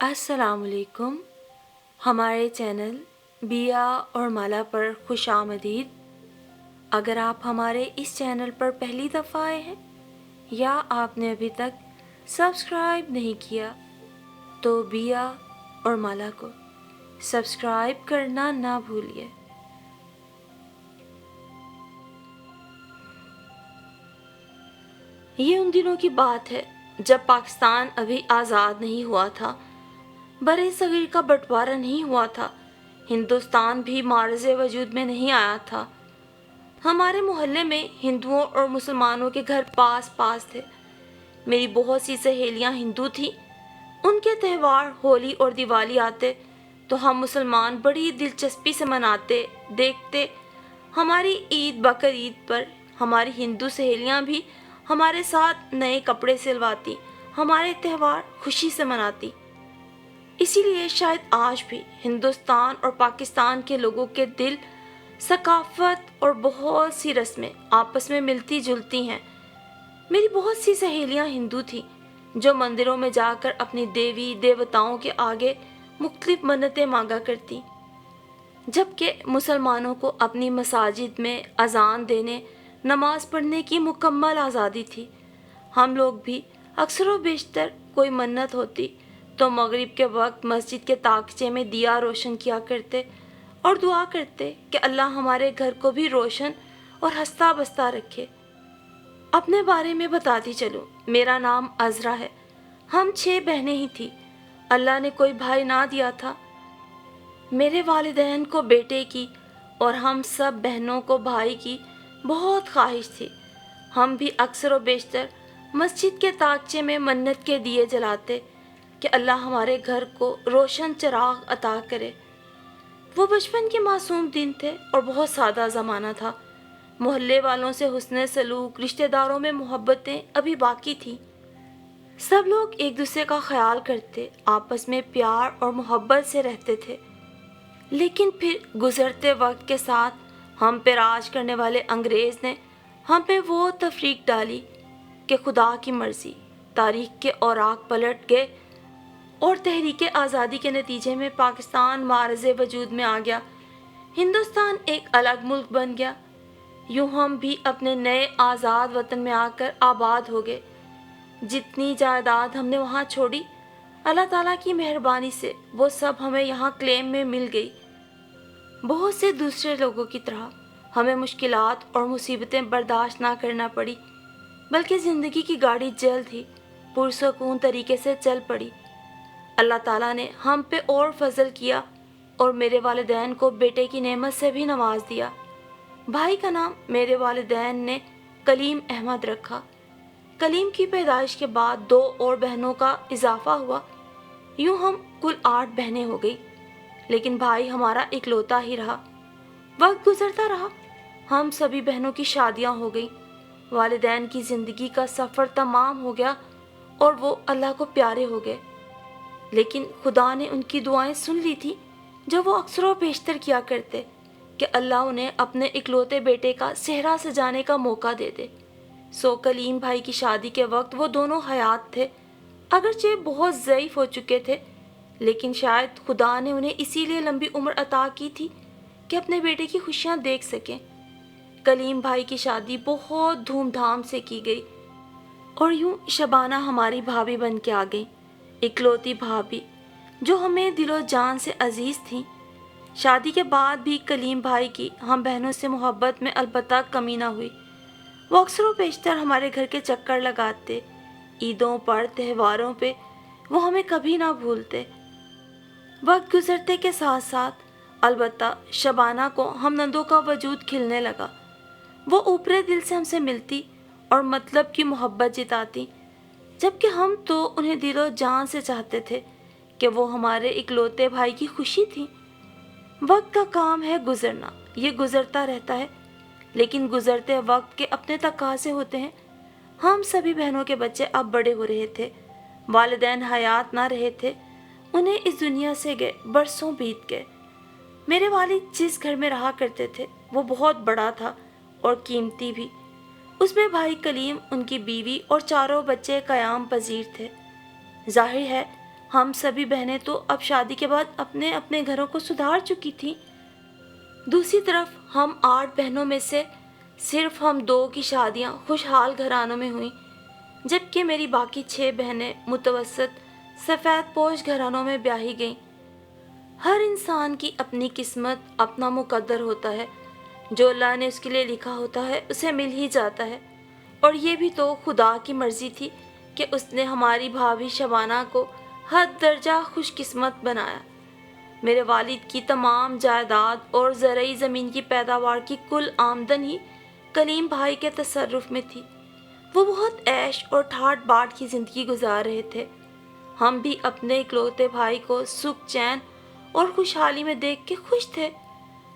अस्सलाम वालेकुम। हमारे चैनल बिया और माला पर खुश आमदीद। अगर आप हमारे इस चैनल पर पहली दफ़ा आए हैं या आपने अभी तक सब्सक्राइब नहीं किया तो बिया और माला को सब्सक्राइब करना ना भूलिए। ये उन दिनों की बात है जब पाकिस्तान अभी आज़ाद नहीं हुआ था, बरे सगीर का बंटवारा नहीं हुआ था, हिंदुस्तान भी मार्ज़े वजूद में नहीं आया था। हमारे मोहल्ले में हिंदुओं और मुसलमानों के घर पास पास थे। मेरी बहुत सी सहेलियां हिंदू थीं। उनके त्यौहार होली और दिवाली आते तो हम मुसलमान बड़ी दिलचस्पी से मनाते देखते। हमारी ईद बकर ईद पर हमारी हिंदू सहेलियां भी हमारे साथ नए कपड़े सिलवाती, हमारे त्यौहार खुशी से मनाती। इसीलिए शायद आज भी हिंदुस्तान और पाकिस्तान के लोगों के दिल, सकाफत और बहुत सी रस्में आपस में मिलती जुलती हैं। मेरी बहुत सी सहेलियां हिंदू थीं जो मंदिरों में जाकर अपनी देवी देवताओं के आगे मुख्तलिफ मन्नतें मांगा करती, जबकि मुसलमानों को अपनी मसाजिद में अजान देने, नमाज पढ़ने की मुकम्मल आज़ादी थी। हम लोग भी अक्सर व बेशतर कोई मन्नत होती तो मगरिब के वक्त मस्जिद के ताकचे में दिया रोशन किया करते और दुआ करते कि अल्लाह हमारे घर को भी रोशन और हंसता बसता रखे। अपने बारे में बताती चलूँ, मेरा नाम अज़रा है। हम 6 बहनें ही थी। अल्लाह ने कोई भाई ना दिया था। मेरे वालिदैन को बेटे की और हम सब बहनों को भाई की बहुत ख्वाहिश थी। हम भी अक्सर व बेशतर मस्जिद के ताकचे में मन्नत के दिए जलाते कि अल्लाह हमारे घर को रोशन चिराग अता करे। वो बचपन के मासूम दिन थे और बहुत सादा ज़माना था। मोहल्ले वालों से हुस्न सलूक, रिश्तेदारों में मोहब्बतें अभी बाकी थी। सब लोग एक दूसरे का ख्याल करते, आपस में प्यार और मोहब्बत से रहते थे। लेकिन फिर गुजरते वक्त के साथ हम पे राज करने वाले अंग्रेज़ ने हम पे वो तफरीक डाली कि खुदा की मर्ज़ी, तारीख के औराक पलट गए और तहरीक आज़ादी के नतीजे में पाकिस्तान मार्ज़े वजूद में आ गया। हिंदुस्तान एक अलग मुल्क बन गया। यूँ हम भी अपने नए आज़ाद वतन में आकर आबाद हो गए। जितनी जायदाद हमने वहाँ छोड़ी, अल्लाह ताला की मेहरबानी से वो सब हमें यहाँ क्लेम में मिल गई। बहुत से दूसरे लोगों की तरह हमें मुश्किलात और मुसीबतें बर्दाश्त ना करना पड़ी, बल्कि ज़िंदगी की गाड़ी जल्द ही पुरसुकून तरीके से चल पड़ी। अल्लाह ताला ने हम पे और फजल किया और मेरे वालिदैन को बेटे की नेमत से भी नवाज दिया। भाई का नाम मेरे वालिदैन ने कलीम अहमद रखा। कलीम की पैदाइश के बाद 2 और बहनों का इजाफा हुआ। यूँ हम कुल 8 बहनें हो गई, लेकिन भाई हमारा इकलौता ही रहा। वक्त गुजरता रहा, हम सभी बहनों की शादियां हो गई। वालिदैन की ज़िंदगी का सफ़र तमाम हो गया और वो अल्लाह को प्यारे हो गए। लेकिन खुदा ने उनकी दुआएं सुन ली थी जो वो अक्सर व बेशतर किया करते कि अल्लाह उन्हें अपने इकलौते बेटे का सेहरा सजाने का मौका दे दे। सो कलीम भाई की शादी के वक्त वो दोनों हयात थे। अगरचे बहुत ज़ईफ़ हो चुके थे, लेकिन शायद खुदा ने उन्हें इसीलिए लंबी उम्र अता की थी कि अपने बेटे की खुशियाँ देख सकें। कलीम भाई की शादी बहुत धूमधाम से की गई और यूँ शबाना हमारी भाभी बन के आ गई, इकलौती भाभी जो हमें दिलो जान से अजीज़ थी। शादी के बाद भी कलीम भाई की हम बहनों से मोहब्बत में अलबत्ता कमी ना हुई। वो अक्सर व बेशतर हमारे घर के चक्कर लगाते, ईदों पर, त्योहारों पे वो हमें कभी ना भूलते। वक्त गुजरते के साथ साथ अलबत्ता शबाना को हम नंदों का वजूद खिलने लगा। वो ऊपरे दिल से हमसे मिलती और मतलब की मोहब्बत जिताती, जबकि हम तो उन्हें दिलो जान से चाहते थे कि वो हमारे इकलौते भाई की खुशी थी। वक्त का काम है गुजरना, ये गुजरता रहता है, लेकिन गुजरते वक्त के अपने तकाज़े होते हैं। हम सभी बहनों के बच्चे अब बड़े हो रहे थे, वालिदैन हयात ना रहे थे, उन्हें इस दुनिया से गए बरसों बीत गए। मेरे वालिद जिस घर में रहा करते थे वो बहुत बड़ा था और कीमती भी। उसमें भाई कलीम, उनकी बीवी और चारों बच्चे क़याम पजीर थे। जाहिर है हम सभी बहनें तो अब शादी के बाद अपने अपने घरों को सुधार चुकी थीं। दूसरी तरफ हम 8 बहनों में से सिर्फ हम 2 की शादियां खुशहाल घरानों में हुईं, जबकि मेरी बाकी 6 बहनें मुतवसत सफ़ेद पोश घरानों में ब्याही गईं। हर इंसान की अपनी किस्मत, अपना मुकद्दर होता है। जो अल्लाह ने उसके लिए लिखा होता है उसे मिल ही जाता है। और ये भी तो खुदा की मर्ज़ी थी कि उसने हमारी भाभी शबाना को हद दर्जा खुशकिस्मत बनाया। मेरे वालिद की तमाम जायदाद और ज़रई ज़मीन की पैदावार की कुल आमदन ही कलीम भाई के तसर्रुफ़ में थी। वो बहुत ऐश और ठाट बाट की ज़िंदगी गुजार रहे थे। हम भी अपने इकलौते भाई को सुख, चैन और खुशहाली में देख के खुश थे।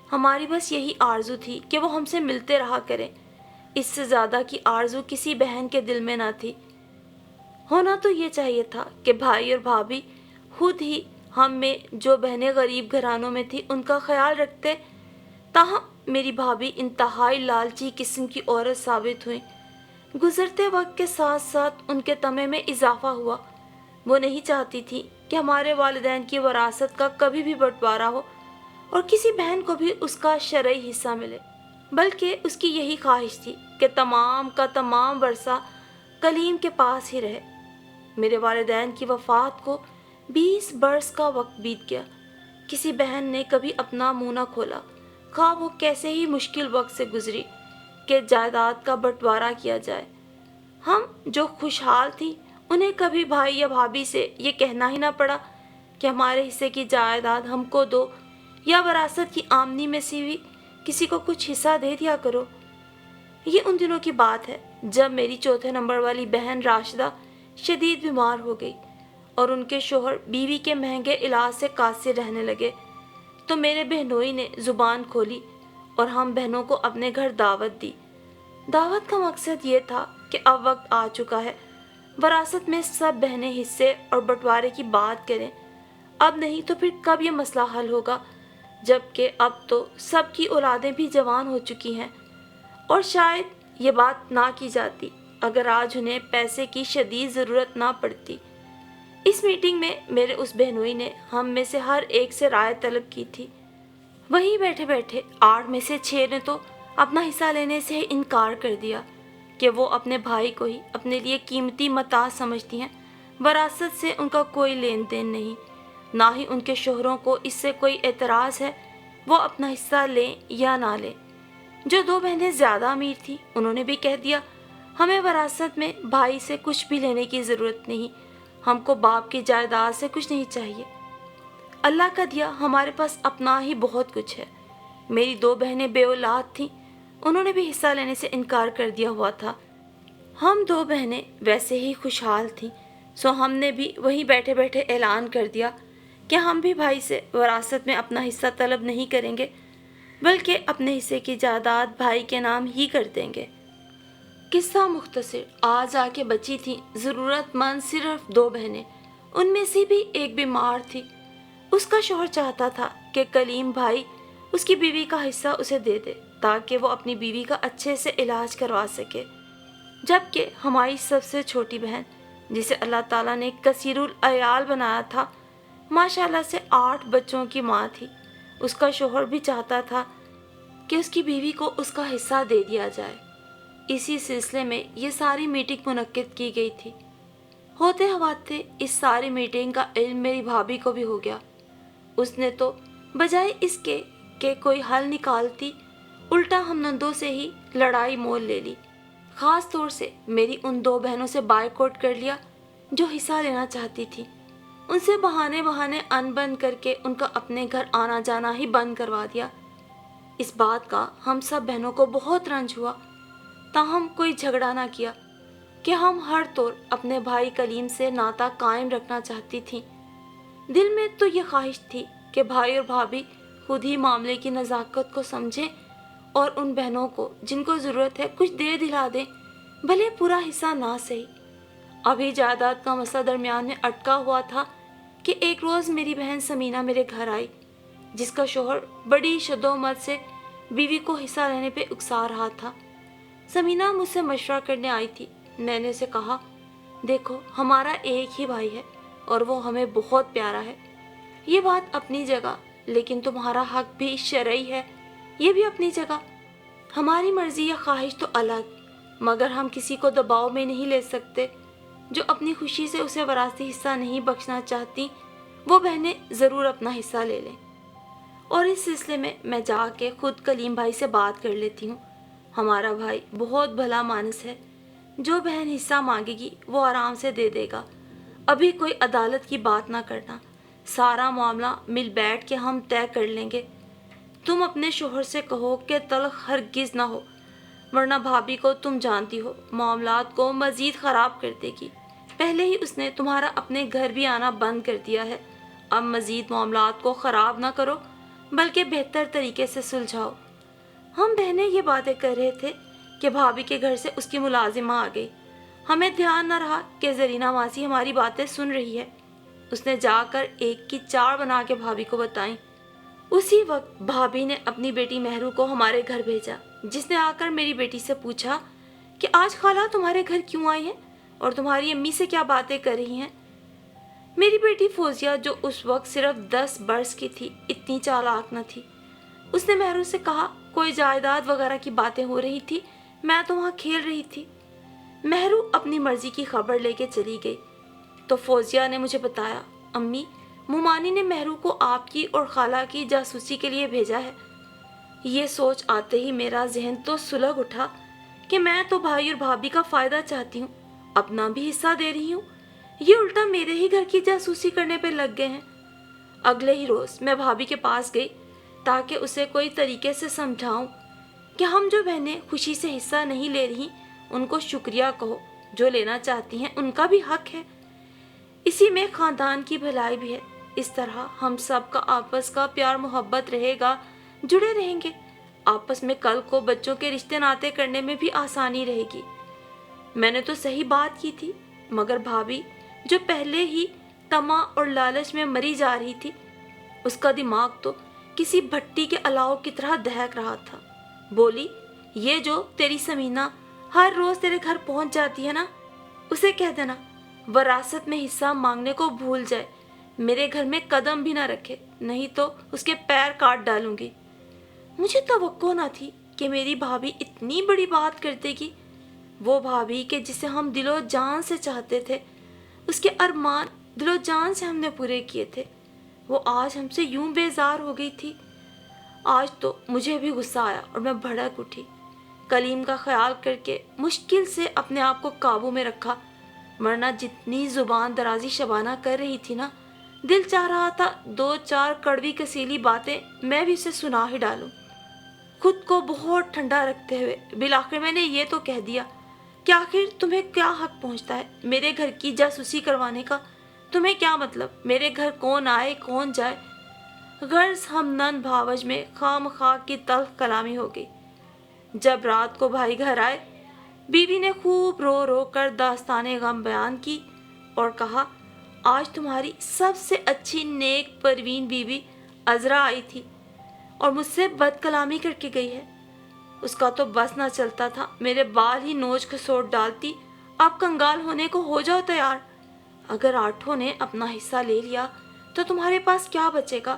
हमारी बस यही आरज़ू थी कि वो हमसे मिलते रहा करें। इससे ज़्यादा की आरज़ू किसी बहन के दिल में ना थी। होना तो ये चाहिए था कि भाई और भाभी खुद ही हम में जो बहनें गरीब घरानों में थी उनका ख्याल रखते। ताहम मेरी भाभी इंतहाई लालची किस्म की औरत साबित हुई। गुजरते वक्त के साथ साथ उनके तमे में इजाफा हुआ। वो नहीं चाहती थी कि हमारे वालिदैन की वरासत का कभी भी बंटवारा हो और किसी बहन को भी उसका शरई हिस्सा मिले, बल्कि उसकी यही ख्वाहिश थी कि तमाम का तमाम वर्सा कलीम के पास ही रहे। मेरे वालिदैन की वफ़ात को 20 बरस का वक्त बीत गया। किसी बहन ने कभी अपना मुंह न खोला, खा वो कैसे ही मुश्किल वक्त से गुजरी, कि जायदाद का बंटवारा किया जाए। हम जो खुशहाल थी उन्हें कभी भाई या भाभी से ये कहना ही ना पड़ा कि हमारे हिस्से की जायदाद हमको दो, या वरासत की आमदनी में से भी किसी को कुछ हिस्सा दे दिया करो। ये उन दिनों की बात है जब मेरी चौथे नंबर वाली बहन राशिदा शदीद बीमार हो गई और उनके शोहर बीवी के महंगे इलाज से कासिर रहने लगे। तो मेरे बहनोई ने ज़ुबान खोली और हम बहनों को अपने घर दावत दी। दावत का मकसद ये था कि अब वक्त आ चुका है, वरासत में सब बहनें हिस्से और बंटवारे की बात करें। अब नहीं तो फिर कब ये मसला हल होगा, जबकि अब तो सबकी औलादें भी जवान हो चुकी हैं। और शायद ये बात ना की जाती अगर आज उन्हें पैसे की शदीद ज़रूरत ना पड़ती। इस मीटिंग में मेरे उस बहनोई ने हम में से हर एक से राय तलब की थी। वहीं बैठे बैठे 8 में से 6 ने तो अपना हिस्सा लेने से इनकार कर दिया कि वो अपने भाई को ही अपने लिए कीमती मता समझती हैं। वरासत से उनका कोई लेन देन नहीं, ना ही उनके शोहरों को इससे कोई एतराज़ है वो अपना हिस्सा लें या ना लें। जो 2 बहनें ज़्यादा अमीर थीं उन्होंने भी कह दिया, हमें वरासत में भाई से कुछ भी लेने की ज़रूरत नहीं, हमको बाप की जायदाद से कुछ नहीं चाहिए। अल्लाह का दिया हमारे पास अपना ही बहुत कुछ है। मेरी 2 बहनें बेऔलाद थीं, उन्होंने भी हिस्सा लेने से इनकार कर दिया हुआ था। हम 2 बहनें वैसे ही खुशहाल थीं, सो हमने भी वहीं बैठे बैठे ऐलान कर दिया कि हम भी भाई से वरासत में अपना हिस्सा तलब नहीं करेंगे, बल्कि अपने हिस्से की जायदाद भाई के नाम ही कर देंगे। किस्सा मुख्तसर, आज आके बची थी ज़रूरतमंद सिर्फ 2 बहनें। उनमें से भी एक बीमार थी। उसका शौहर चाहता था कि कलीम भाई उसकी बीवी का हिस्सा उसे दे दे ताकि वो अपनी बीवी का अच्छे से इलाज करवा सके, जबकि हमारी सबसे छोटी बहन, जिसे अल्लाह ताला ने कसीरुल अयाल बनाया था, माशाल्लाह से 8 बच्चों की माँ थी। उसका शौहर भी चाहता था कि उसकी बीवी को उसका हिस्सा दे दिया जाए। इसी सिलसिले में ये सारी मीटिंग मुनक्किद की गई थी। होते हवाते इस सारी मीटिंग का इल्म मेरी भाभी को भी हो गया। उसने तो बजाय इसके कि कोई हल निकालती, उल्टा हम नंदों से ही लड़ाई मोल ले ली। ख़ास तौर से मेरी उन 2 बहनों से बायकॉट कर लिया जो हिस्सा लेना चाहती थी। उनसे बहाने बहाने अनबन करके उनका अपने घर आना जाना ही बंद करवा दिया। इस बात का हम सब बहनों को बहुत रंज हुआ, ताहम कोई झगड़ा ना किया कि हम हर तौर अपने भाई कलीम से नाता कायम रखना चाहती थीं। दिल में तो ये ख्वाहिश थी कि भाई और भाभी खुद ही मामले की नज़ाकत को समझें और उन बहनों को जिनको ज़रूरत है कुछ दे दिला दें, भले पूरा हिस्सा ना सही। अभी जायदाद का मसला दरमियान में अटका हुआ था कि एक रोज़ मेरी बहन समीना मेरे घर आई, जिसका शौहर बड़ी शदोमत से बीवी को हिस्सा लेने पे उकसा रहा था। समीना मुझसे मशवरा करने आई थी। मैंने उसे कहा, देखो हमारा एक ही भाई है, اور وہ ہمیں بہت پیارا ہے۔ یہ بات اپنی جگہ، لیکن تمہارا حق بھی شرعی ہے، یہ بھی اپنی جگہ۔ ہماری مرضی یا خواہش تو الگ، مگر ہم کسی کو دباؤ میں نہیں لے سکتے۔ جو اپنی خوشی سے اسے وراثتی حصہ نہیں بخشنا چاہتی، وہ بہنیں ضرور اپنا حصہ لے لیں۔ اور اس سلسلے میں جا کے خود کلیم بھائی سے بات کر لیتی ہوں۔ ہمارا بھائی بہت بھلا مانس ہے، جو بہن حصہ مانگے گی وہ آرام سے دے دے گا۔ ابھی کوئی عدالت کی بات نہ کرنا، سارا معاملہ مل بیٹھ کے ہم طے کر لیں گے۔ تم اپنے شوہر سے کہو کہ تلخ ہرگز نہ ہو، ورنہ بھابھی کو تم جانتی ہو معاملات کو مزید خراب کر دے گی۔ پہلے ہی اس نے تمہارا اپنے گھر بھی آنا بند کر دیا ہے، اب مزید معاملات کو خراب نہ کرو بلکہ بہتر طریقے سے سلجھاؤ۔ ہم بہنیں یہ باتیں کر رہے تھے کہ بھابھی کے گھر سے اس کی ملازمہ آ گئی۔ ہمیں دھیان نہ رہا کہ زرینہ ماسی ہماری باتیں سن رہی ہے۔ اس نے جا کر ایک کی چار بنا کے بھابھی کو بتائیں۔ اسی وقت بھابھی نے اپنی بیٹی مہرو کو ہمارے گھر بھیجا، جس نے آ کر میری بیٹی سے پوچھا کہ آج خالہ تمہارے گھر کیوں آئی ہیں اور تمہاری امی سے کیا باتیں کر رہی ہیں۔ میری بیٹی فوزیہ، جو اس وقت صرف 10 برس کی تھی، اتنی چالاک نہ تھی۔ اس نے مہرو سے کہا کوئی جائیداد وغیرہ کی باتیں ہو رہی تھی، میں تو وہاں کھیل رہی تھی۔ مہرو اپنی مرضی کی خبر لے کے چلی گئی تو فوزیہ نے مجھے بتایا، امی، مومانی نے مہرو کو آپ کی اور خالہ کی جاسوسی کے لیے بھیجا ہے۔ یہ سوچ آتے ہی میرا ذہن تو سلگ اٹھا کہ میں تو بھائی اور بھابھی کا فائدہ چاہتی ہوں، اپنا بھی حصہ دے رہی ہوں، یہ الٹا میرے ہی گھر کی جاسوسی کرنے پہ لگ گئے ہیں۔ اگلے ہی روز میں بھابھی کے پاس گئی تاکہ اسے کوئی طریقے سے سمجھاؤں کہ ہم جو بہنیں خوشی سے حصہ نہیں لے رہی ان کو شکریہ کہو، جو لینا چاہتی ہیں ان کا بھی حق ہے، اسی میں خاندان کی بھلائی بھی ہے۔ اس طرح ہم سب کا آپس کا پیار محبت رہے گا، جڑے رہیں گے آپس میں، کل کو بچوں کے رشتے ناطے کرنے میں بھی آسانی رہے گی۔ میں نے تو صحیح بات کی تھی، مگر بھابھی جو پہلے ہی طمع اور لالچ میں مری جا رہی تھی، اس کا دماغ تو کسی بھٹی کے الاؤ کی طرح دہک رہا تھا۔ بولی، یہ جو تیری سمینہ ہر روز تیرے گھر پہنچ جاتی ہے نا، اسے کہہ دینا وراثت میں حصہ مانگنے کو بھول جائے، میرے گھر میں قدم بھی نہ رکھے، نہیں تو اس کے پیر کاٹ ڈالوں گی۔ مجھے توقع نہ تھی کہ میری بھابھی اتنی بڑی بات کر دے گی۔ وہ بھابھی کہ جسے ہم دل و جان سے چاہتے تھے، اس کے ارمان دل و جان سے ہم نے پورے کیے تھے، وہ آج ہم سے یوں بیزار ہو گئی تھی۔ آج تو مجھے بھی غصہ آیا اور میں بھڑک اٹھی۔ کلیم کا خیال کر کے مشکل سے اپنے آپ کو قابو میں رکھا، ورنہ جتنی زبان درازی شبانہ کر رہی تھی نا، دل چاہ رہا تھا 2-4 کڑوی کسیلی باتیں میں بھی اسے سنا ہی ڈالوں۔ خود کو بہت ٹھنڈا رکھتے ہوئے بالآخر میں نے یہ تو کہہ دیا کہ آخر تمہیں کیا حق پہنچتا ہے میرے گھر کی جاسوسی کروانے کا؟ تمہیں کیا مطلب میرے گھر کون آئے کون جائے؟ غرض ہم نن بھاوج میں خام خواہ کی تلخ کلامی ہو گئی۔ جب رات کو بھائی گھر آئے، بیوی نے خوب رو رو کر داستان غم بیان کی اور کہا، آج تمہاری سب سے اچھی نیک پروین بیوی عذرا آئی تھی اور مجھ سے بد کلامی کر کے گئی ہے۔ اس کا تو بس نہ چلتا تھا، میرے بال ہی نوچ کھسوٹ ڈالتی، آپ کنگال ہونے کو ہو جاؤ تیار۔ اگر آٹھوں نے اپنا حصہ لے لیا تو تمہارے پاس کیا بچے گا؟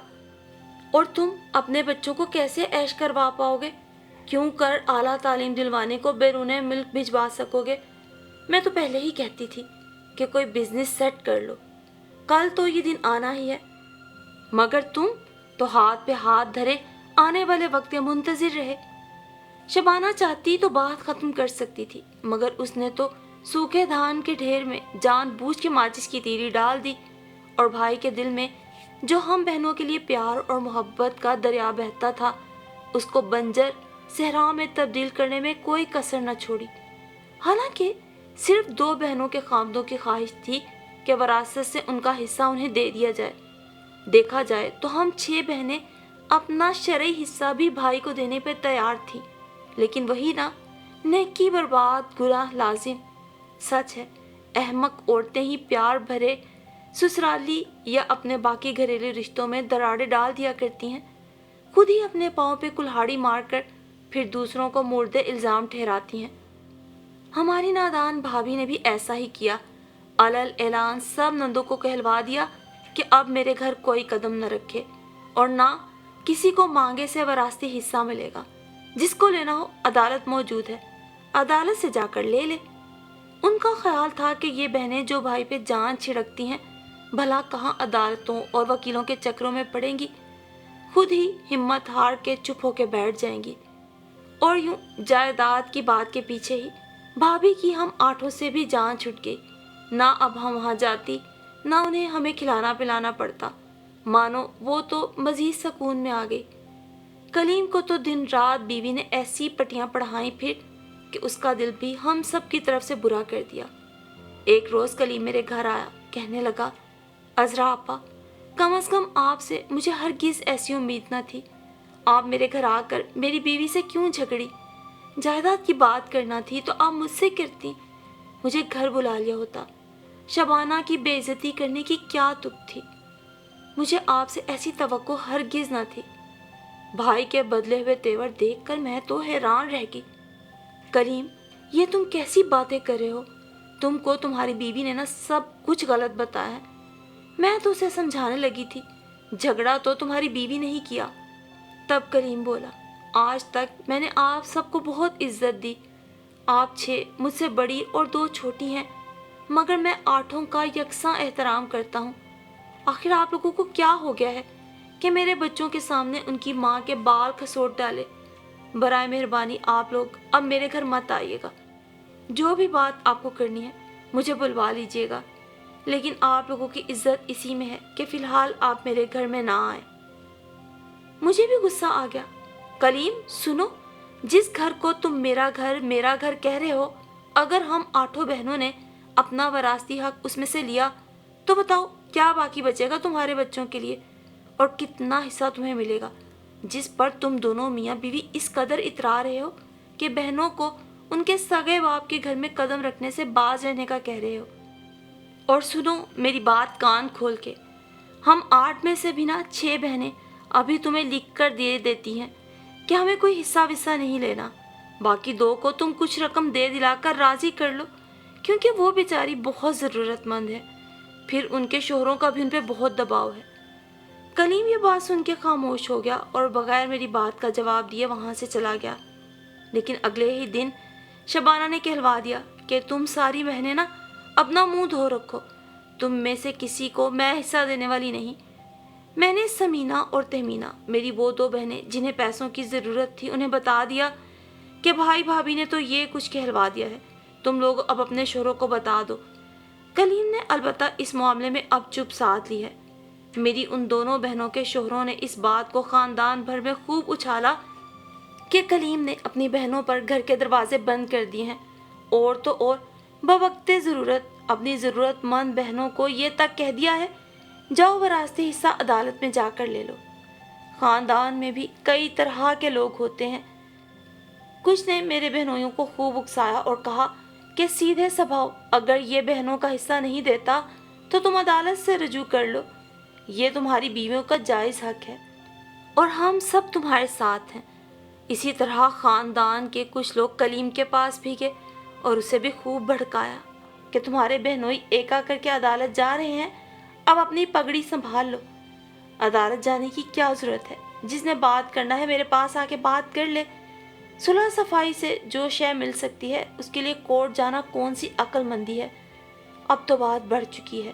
اور تم اپنے بچوں کو کیسے عیش کروا پاؤ گے؟ کیوں کر اعلیٰ تعلیم دلوانے کو بیرون ملک بھجوا سکو گے؟ میں تو پہلے ہی کہتی تھی کہ کوئی بزنس سیٹ کر لو، کل تو یہ دن آنا ہی ہے، مگر تم تو ہاتھ پہ ہاتھ دھرے آنے والے وقت کے منتظر رہے۔ شبانہ چاہتی تو بات ختم کر سکتی تھی، مگر اس نے تو سوکھے دھان کے ڈھیر میں جان بوجھ کے ماچس کی تیری ڈال دی، اور بھائی کے دل میں جو ہم بہنوں کے لیے پیار اور محبت کا دریا بہتا تھا، اس کو بنجر صحرا میں تبدیل کرنے میں کوئی کسر نہ چھوڑی۔ حالانکہ صرف 2 بہنوں کے خامدوں کی خواہش تھی کہ وراثت سے ان کا حصہ انہیں دے دیا جائے۔ دیکھا جائے تو ہم 6 بہنیں اپنا شرعی حصہ بھی بھائی کو دینے پہ تیار تھیں، لیکن وہی نا، نیکی برباد گناہ لازم۔ سچ ہے، احمق عورتیں ہی پیار بھرے سسرالی یا اپنے باقی گھریلو رشتوں میں دراڑیں ڈال دیا کرتی ہیں، خود ہی اپنے پاؤں پہ کلہاڑی مار کر پھر دوسروں کو مورد الزام ٹھہراتی ہیں۔ ہماری نادان بھابھی نے بھی ایسا ہی کیا अलल ऐलान सब नंदों को कहलवा दिया कि अब मेरे घर कोई कदम न रखे और ना किसी को मांगे से वरासती हिस्सा मिलेगा। जिसको लेना हो अदालत मौजूद है, अदालत से जाकर ले ले। उनका ख्याल था कि ये बहनें जो भाई पे जान छिड़कती हैं भला कहाँ अदालतों और वकीलों के चक्रों में पड़ेंगी, खुद ही हिम्मत हार के चुप होके बैठ जाएंगी। और यूं जायदाद की बात के पीछे ही भाभी की हम आठों से भी जान छूट गई। ना अब हम वहाँ जाती, ना उन्हें हमें खिलाना पिलाना पड़ता, मानो वो तो मजीद सुकून में आ गई। कलीम को तो दिन रात बीवी ने ऐसी पटियां पढ़ाई फिर कि उसका दिल भी हम सब की तरफ से बुरा कर दिया। एक रोज कलीम मेरे घर आया, कहने लगा, अजरा आपा, कम से कम आपसे मुझे हरगिज ऐसी उम्मीद न थी। आप मेरे घर आकर मेरी बीवी से क्यों झगड़ी? जायदाद की बात करना थी तो आप मुझसे करती, मुझे घर बुला लिया होता। शबाना की बेइज्जती करने की क्या तुक थी? मुझे आपसे ऐसी तवक्को हरगिज न थी। भाई के बदले हुए तेवर देखकर मैं तो हैरान रह गई। करीम, ये तुम कैसी बातें कर रहे हो? तुमको तुम्हारी बीवी ने ना सब कुछ गलत बताया है। मैं तो उसे समझाने लगी थी, झगड़ा तो तुम्हारी बीवी ने ही किया। तब करीम बोला, आज तक मैंने आप सबको बहुत इज्जत दी। आप 6 मुझसे बड़ी और 2 छोटी हैं, मगर मैं 8 का यकसा एहतराम करता हूँ। आखिर आप लोगों को क्या हो गया है कि मेरे बच्चों के सामने उनकी माँ के बाल खसोट डाले? बराए मेहरबानी आप लोग अब मेरे घर मत आइएगा। जो भी बात आपको करनी है मुझे बुलवा लीजिएगा, लेकिन आप लोगों की इज्जत इसी में है कि फिलहाल आप मेरे घर में ना आए। मुझे भी गुस्सा आ गया। कलीम सुनो, जिस घर को तुम मेरा घर कह रहे हो, अगर हम 8 बहनों ने अपना वरासती हक उसमें से लिया तो बताओ क्या बाकी बचेगा तुम्हारे बच्चों के लिए, और कितना हिस्सा तुम्हें मिलेगा, जिस पर तुम दोनों मियाँ बीवी इस कदर इतरा रहे हो कि बहनों को उनके सगे बाप के घर में कदम रखने से बाज रहने का कह रहे हो। और सुनो मेरी बात कान खोल के, हम 8 में से भी ना 6 बहनें अभी तुम्हें लिख कर दे देती हैं कि हमें कोई हिस्सा विस्सा नहीं लेना। बाकी 2 को तुम कुछ रकम दे दिलाकर राजी कर लो, क्योंकि वो बेचारी बहुत ज़रूरतमंद है, फिर उनके शोहरों का भी उन पर बहुत दबाव है। कलीम ये बात सुन के खामोश हो गया और बगैर मेरी बात का जवाब दिए वहाँ से चला गया। लेकिन अगले ही दिन शबाना ने कहलवा दिया कि तुम सारी बहनें ना अपना मुंह धो रखो, तुम में से किसी को मैं हिस्सा देने वाली नहीं। मैंने समीना और तहमीना, मेरी वो 2 बहनें जिन्हें पैसों की ज़रूरत थी, उन्हें बता दिया कि भाई भाभी ने तो ये कुछ कहलवा दिया है, तुम लोग अब अपने शोहरों को बता दो। कलीम ने अलबत्ता इस मामले में अब चुप साध ली है। मेरी उन दोनों बहनों के शोहरों ने इस बात को खानदान भर में खूब उछाला कि कलीम ने अपनी बहनों पर घर के दरवाजे बंद कर दिए हैं, और तो और बवक्ते ज़रूरत अपनी ज़रूरतमंद बहनों को ये तक कह दिया है, जाओ वरासती हिस्सा अदालत में जाकर ले लो। खानदान में भी कई तरह के लोग होते हैं। कुछ ने मेरे बहनोइयों को खूब उकसाया और कहा कि सीधे स्वभाव, अगर ये बहनों का हिस्सा नहीं देता तो तुम अदालत से रजू कर लो, ये तुम्हारी बीवियों का जायज़ हक है और हम सब तुम्हारे साथ हैं। इसी तरह खानदान के कुछ लोग कलीम के पास भी गए और उसे भी खूब भड़काया कि तुम्हारे बहनोई एका करके अदालत जा रहे हैं, अब अपनी पगड़ी संभाल लो। अदालत जाने की क्या ज़रूरत है, जिसने बात करना है मेरे पास आके बात कर ले। सुलह सफाई से जो शय मिल सकती है उसके लिए कोर्ट जाना कौन सी अक्लमंदी है। अब तो बात बढ़ चुकी है।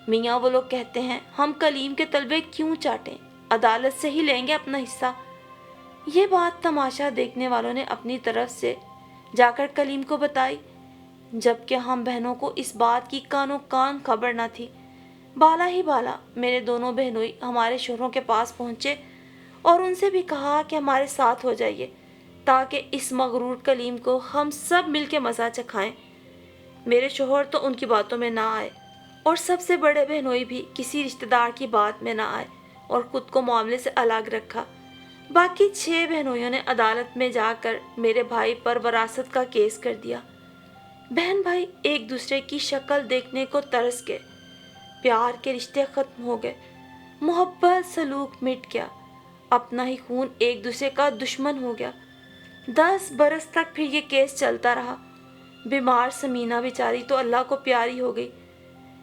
मियाँ वो लोग कहते हैं हम कलीम के तलबे क्यों चाटें, अदालत से ही लेंगे अपना हिस्सा। ये बात तमाशा देखने वालों ने अपनी तरफ से जाकर कलीम को बताई, जबकि हम बहनों को इस बात की कानो कान खबर न थी। बाला ही बाला मेरे दोनों बहनोई हमारे शोहरों के पास पहुँचे और उनसे भी कहा कि हमारे साथ हो जाइए, ताकि इस मगरूर कलीम को हम सब मिल के मज़ा चखाएँ। मेरे शोहर तो उनकी बातों में ना आए और सबसे बड़े बहनोई भी किसी रिश्तेदार की बात में ना आए और ख़ुद को मामले से अलग रखा। बाकी 6 बहनोइयों ने अदालत में जाकर मेरे भाई पर वरासत का केस कर दिया। बहन भाई एक दूसरे की शक्ल देखने को तरस गए, प्यार के रिश्ते ख़त्म हो गए, मोहब्बत सलूक मिट गया, अपना ही खून एक दूसरे का दुश्मन हो गया। 10 बरस तक फिर ये केस चलता रहा। बीमार समीना बेचारी तो अल्लाह को प्यारी हो गई।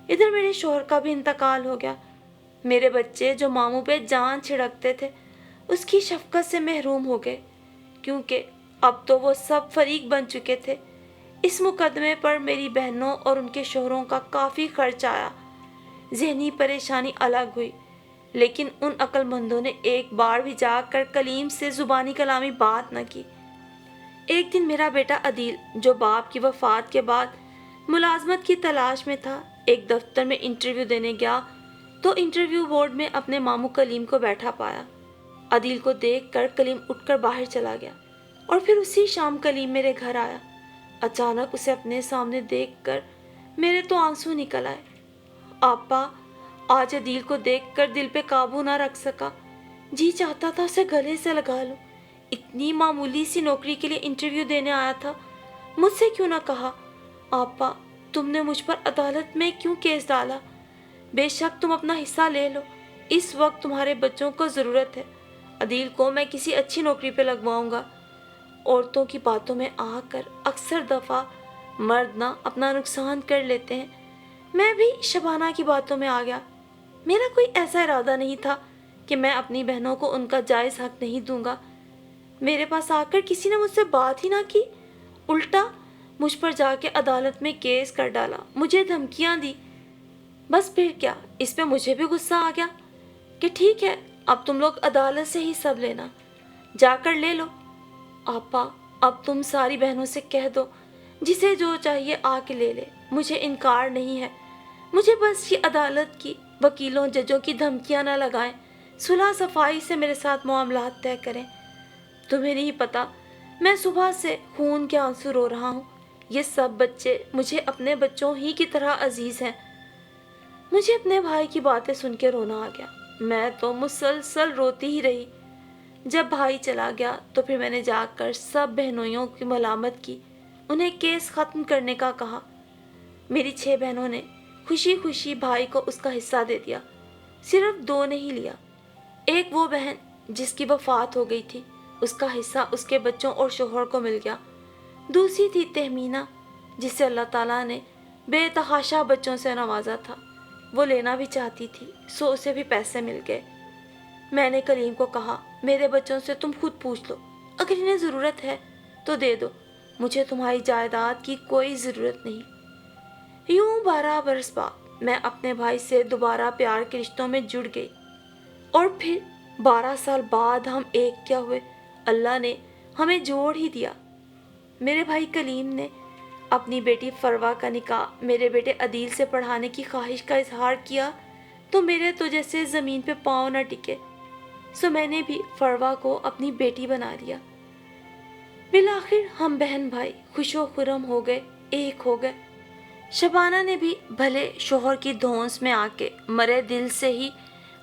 इधर मेरे शौहर का भी इंतकाल हो गया। मेरे बच्चे जो मामू पे जान छिड़कते थे उसकी शफकत से महरूम हो गए, क्योंकि अब तो वो सब फरीक बन चुके थे। इस मुकदमे पर मेरी बहनों और उनके शौहरों का काफ़ी खर्च आया। ज़हनी परेशानी अलग हुई, लेकिन उन अक्लमंदों ने एक बार भी जाकर कलीम से ज़ुबानी कलामी बात न की। एक दिन मेरा बेटा अदील, जो बाप की वफ़ात के बाद मुलाजमत की तलाश में था, एक दफ्तर में इंटरव्यू देने गया तो इंटरव्यू बोर्ड में अपने मामू कलीम को बैठा पाया। अदील को देखकर कलीम उठकर बाहर चला गया और फिर उसी शाम कलीम मेरे घर आया। अचानक उसे अपने सामने देखकर मेरे तो आंसू निकल आए। आपा, आज अदील को देखकर दिल पे काबू ना रख सका। जी चाहता था उसे गले से लगा लूं। इतनी मामूली सी नौकरी के लिए इंटरव्यू देने आया था, मुझसे क्यों ना कहा? आपा, तुमने मुझ पर अदालत में क्यों केस डाला? बेशक तुम अपना हिस्सा ले लो, इस वक्त तुम्हारे बच्चों को ज़रूरत है। अदील को मैं किसी अच्छी नौकरी पे लगवाऊंगा। औरतों की बातों में आकर अक्सर दफ़ा मर्द ना अपना नुकसान कर लेते हैं। मैं भी शबाना की बातों में आ गया। मेरा कोई ऐसा इरादा नहीं था कि मैं अपनी बहनों को उनका जायज़ हक नहीं दूंगा। मेरे पास आकर किसी ने मुझसे बात ही ना की, उल्टा मुझ पर जाके अदालत में केस कर डाला, मुझे धमकियां दी। बस फिर क्या, इस पे मुझे भी गुस्सा आ गया कि ठीक है, अब तुम लोग अदालत से ही सब लेना, जाकर ले लो। आपा, अब तुम सारी बहनों से कह दो, जिसे जो चाहिए आके ले ले, मुझे इनकार नहीं है। मुझे बस ये अदालत की वकीलों जजों की धमकियां ना लगाएं, सुलह सफाई से मेरे साथ मामलात तय करें। तुम्हें नहीं पता, मैं सुबह से खून के आंसू रो रहा हूँ। ये सब बच्चे मुझे अपने बच्चों ही की तरह अजीज़ हैं। मुझे अपने भाई की बातें सुन के रोना आ गया। मैं तो मुसलसल रोती ही रही। जब भाई चला गया तो फिर मैंने जाकर सब बहनोइयों की मलामत की, उन्हें केस ख़त्म करने का कहा। मेरी 6 बहनों ने खुशी खुशी भाई को उसका हिस्सा दे दिया। सिर्फ 2 ने ही लिया। एक वो बहन जिसकी वफ़ात हो गई थी, उसका हिस्सा उसके बच्चों और शोहर को मिल गया। दूसरी थी तहमीना, जिसे अल्लाह ताला ने बेतहाशा बच्चों से नवाजा था। वो लेना भी चाहती थी, सो उसे भी पैसे मिल गए। मैंने कलीम को कहा, मेरे बच्चों से तुम खुद पूछ लो, अगर इन्हें ज़रूरत है तो दे दो, मुझे तुम्हारी जायदाद की कोई ज़रूरत नहीं। यूं 12 बरस बाद मैं अपने भाई से दोबारा प्यार के रिश्तों में जुड़ गई और फिर 12 साल बाद हम एक क्या हुए, अल्लाह ने हमें जोड़ ही दिया। मेरे भाई कलीम ने अपनी बेटी फरवा का निकाह मेरे बेटे अदील से पढ़ाने की ख्वाहिश का इजहार किया तो मेरे तो जैसे ज़मीन पे पाँव न टिके, सो मैंने भी फरवा को अपनी बेटी बना लिया। बिलाखिर हम बहन भाई खुशो खुरम हो गए, एक हो गए। शबाना ने भी भले शोहर की धौंस में आके मरे दिल से ही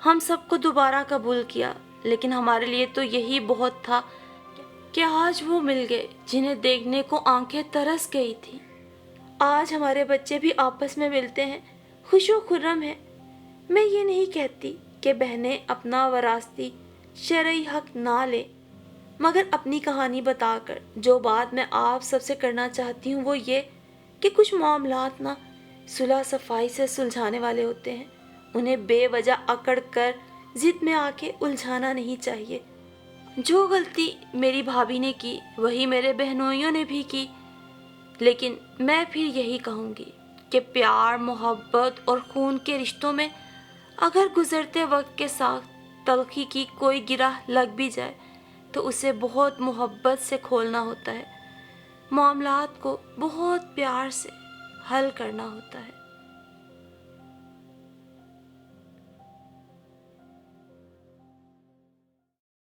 हम सबको दोबारा कबूल किया, लेकिन हमारे लिए तो यही बहुत था कि आज वो मिल गए जिन्हें देखने को आंखें तरस गई थी। आज हमारे बच्चे भी आपस में मिलते हैं, खुशो खुर्रम हैं। मैं ये नहीं कहती कि बहनें अपना वरासती शरई हक ना लें, मगर अपनी कहानी बताकर जो बात मैं आप सबसे करना चाहती हूँ वो ये कि कुछ मामलात ना सुलह सफाई से सुलझाने वाले होते हैं। उन्हें बेवजह अकड़ कर जिद में आके उलझाना नहीं चाहिए। जो गलती मेरी भाभी ने की वही मेरे बहनोइयों ने भी की, लेकिन मैं फिर यही कहूँगी कि प्यार, मोहब्बत और खून के रिश्तों में अगर गुज़रते वक्त के साथ तलखी की कोई गिराह लग भी जाए तो उसे बहुत मोहब्बत से खोलना होता है, मामलात को बहुत प्यार से हल करना होता है।